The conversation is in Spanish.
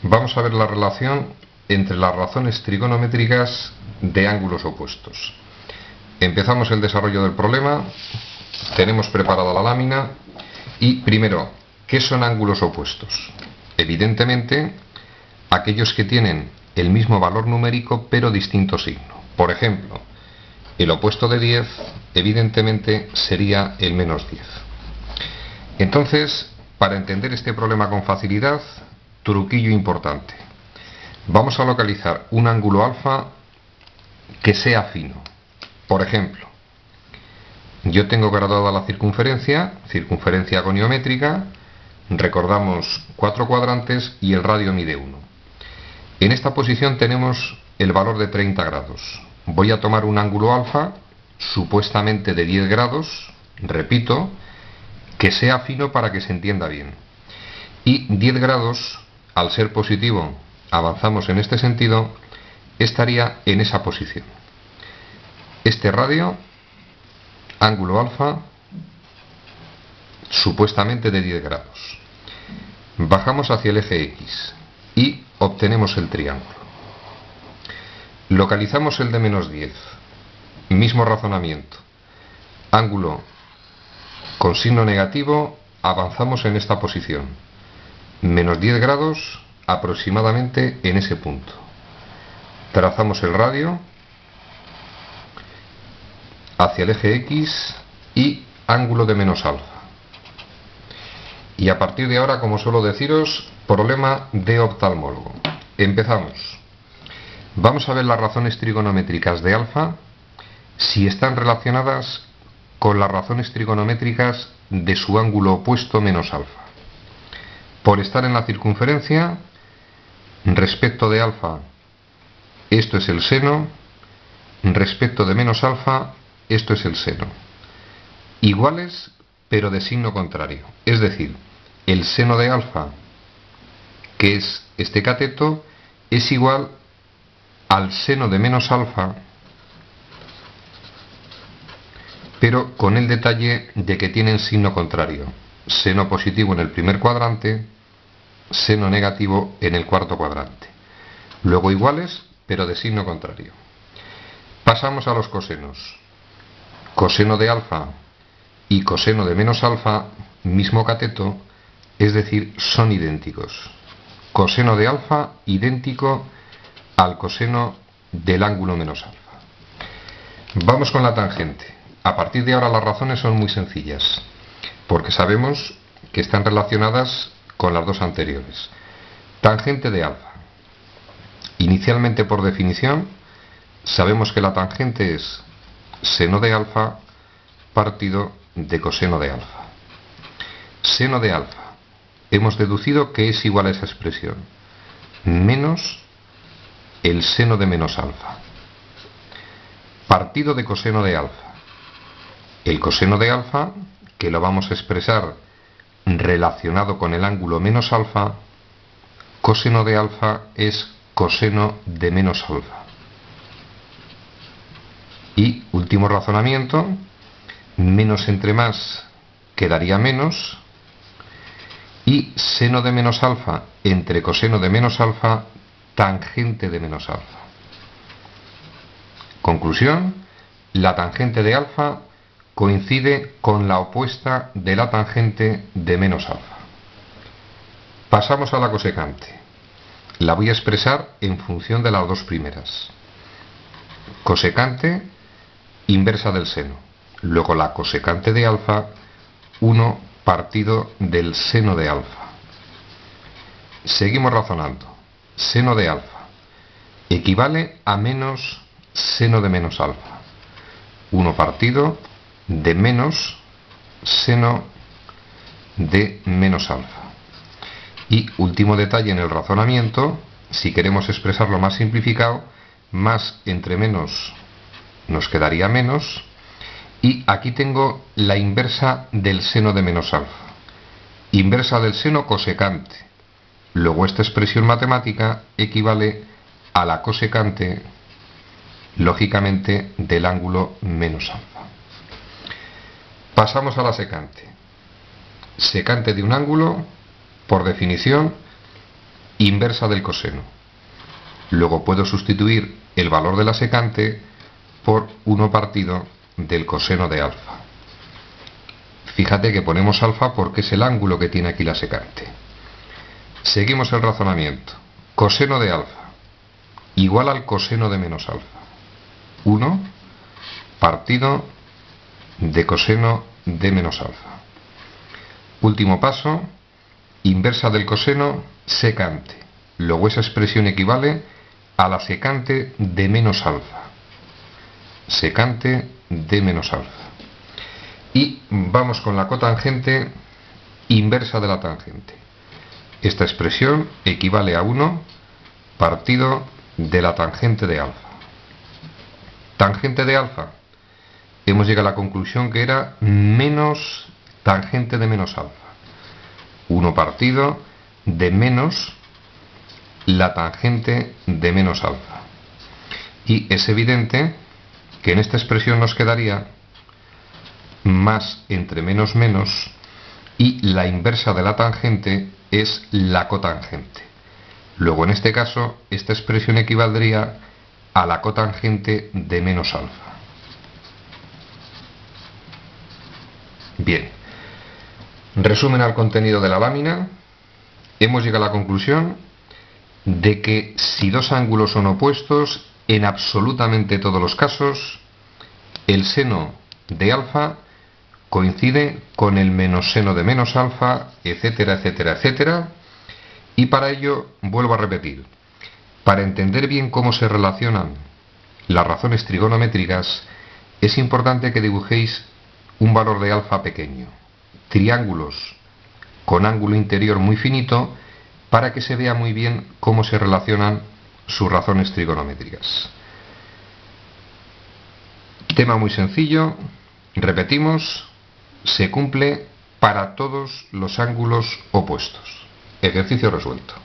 Vamos a ver la relación entre las razones trigonométricas de ángulos opuestos. Empezamos el desarrollo del problema, tenemos preparada la lámina y primero, ¿qué son ángulos opuestos? Evidentemente, aquellos que tienen el mismo valor numérico pero distinto signo. Por ejemplo, el opuesto de 10 evidentemente sería el menos 10. Entonces, para entender este problema con facilidad, truquillo importante. Vamos a localizar un ángulo alfa que sea fino. Por ejemplo, yo tengo graduada la circunferencia goniométrica, recordamos 4 cuadrantes y el radio mide 1. En esta posición tenemos el valor de 30 grados. Voy a tomar un ángulo alfa, supuestamente de 10 grados, repito, que sea fino para que se entienda bien. Y 10 grados, al ser positivo, avanzamos en este sentido, estaría en esa posición. Este radio, ángulo alfa, supuestamente de 10 grados. Bajamos hacia el eje X y obtenemos el triángulo. Localizamos el de menos 10. Mismo razonamiento. Ángulo con signo negativo, avanzamos en esta posición. Menos 10 grados aproximadamente en ese punto. Trazamos el radio hacia el eje X y ángulo de menos alfa. Y a partir de ahora, como suelo deciros, problema de oftalmólogo. Empezamos. Vamos a ver las razones trigonométricas de alfa si están relacionadas con las razones trigonométricas de su ángulo opuesto menos alfa. Por estar en la circunferencia, respecto de alfa, esto es el seno, respecto de menos alfa, esto es el seno. Iguales, pero de signo contrario. Es decir, el seno de alfa, que es este cateto, es igual al seno de menos alfa, pero con el detalle de que tienen signo contrario. Seno positivo en el primer cuadrante, seno negativo en el cuarto cuadrante. Luego iguales, pero de signo contrario. Pasamos a los cosenos. Coseno de alfa y coseno de menos alfa, mismo cateto, es decir, son idénticos. Coseno de alfa idéntico al coseno del ángulo menos alfa. Vamos con la tangente. A partir de ahora las razones son muy sencillas, porque sabemos que están relacionadas con las dos anteriores. Tangente de alfa. Inicialmente, por definición, sabemos que la tangente es seno de alfa partido de coseno de alfa. Seno de alfa. Hemos deducido que es igual a esa expresión, menos el seno de menos alfa. Partido de coseno de alfa. El coseno de alfa, que lo vamos a expresar relacionado con el ángulo menos alfa, coseno de alfa es coseno de menos alfa. Y último razonamiento, menos entre más quedaría menos, y seno de menos alfa entre coseno de menos alfa, tangente de menos alfa. Conclusión, la tangente de alfa coincide con la opuesta de la tangente de menos alfa. Pasamos a la cosecante. La voy a expresar en función de las dos primeras. Cosecante, inversa del seno. Luego la cosecante de alfa, 1 partido del seno de alfa. Seguimos razonando. Seno de alfa equivale a menos seno de menos alfa. 1 partido de menos seno de menos alfa. Y último detalle en el razonamiento, si queremos expresarlo más simplificado, más entre menos nos quedaría menos, y aquí tengo la inversa del seno de menos alfa. Inversa del seno cosecante. Luego esta expresión matemática equivale a la cosecante, lógicamente, del ángulo menos alfa. Pasamos a la secante. Secante de un ángulo, por definición, inversa del coseno. Luego puedo sustituir el valor de la secante por 1 partido del coseno de alfa. Fíjate que ponemos alfa porque es el ángulo que tiene aquí la secante. Seguimos el razonamiento. Coseno de alfa igual al coseno de menos alfa. 1 partido de coseno de menos alfa. Último paso, inversa del coseno, secante. Luego esa expresión equivale a la secante de menos alfa. Secante de menos alfa. Y vamos con la cotangente, inversa de la tangente. Esta expresión equivale a 1 partido de la tangente de alfa. Tangente de alfa. Hemos llegado a la conclusión que era menos tangente de menos alfa. 1 partido de menos la tangente de menos alfa. Y es evidente que en esta expresión nos quedaría más entre menos menos, y la inversa de la tangente es la cotangente. Luego en este caso esta expresión equivaldría a la cotangente de menos alfa. Bien, resumen al contenido de la lámina. Hemos llegado a la conclusión de que si dos ángulos son opuestos, en absolutamente todos los casos, el seno de alfa coincide con el menos seno de menos alfa, etcétera, etcétera, etcétera. Y para ello, vuelvo a repetir, para entender bien cómo se relacionan las razones trigonométricas, es importante que dibujéis un valor de alfa pequeño, triángulos con ángulo interior muy finito, para que se vea muy bien cómo se relacionan sus razones trigonométricas. Tema muy sencillo, repetimos, se cumple para todos los ángulos opuestos. Ejercicio resuelto.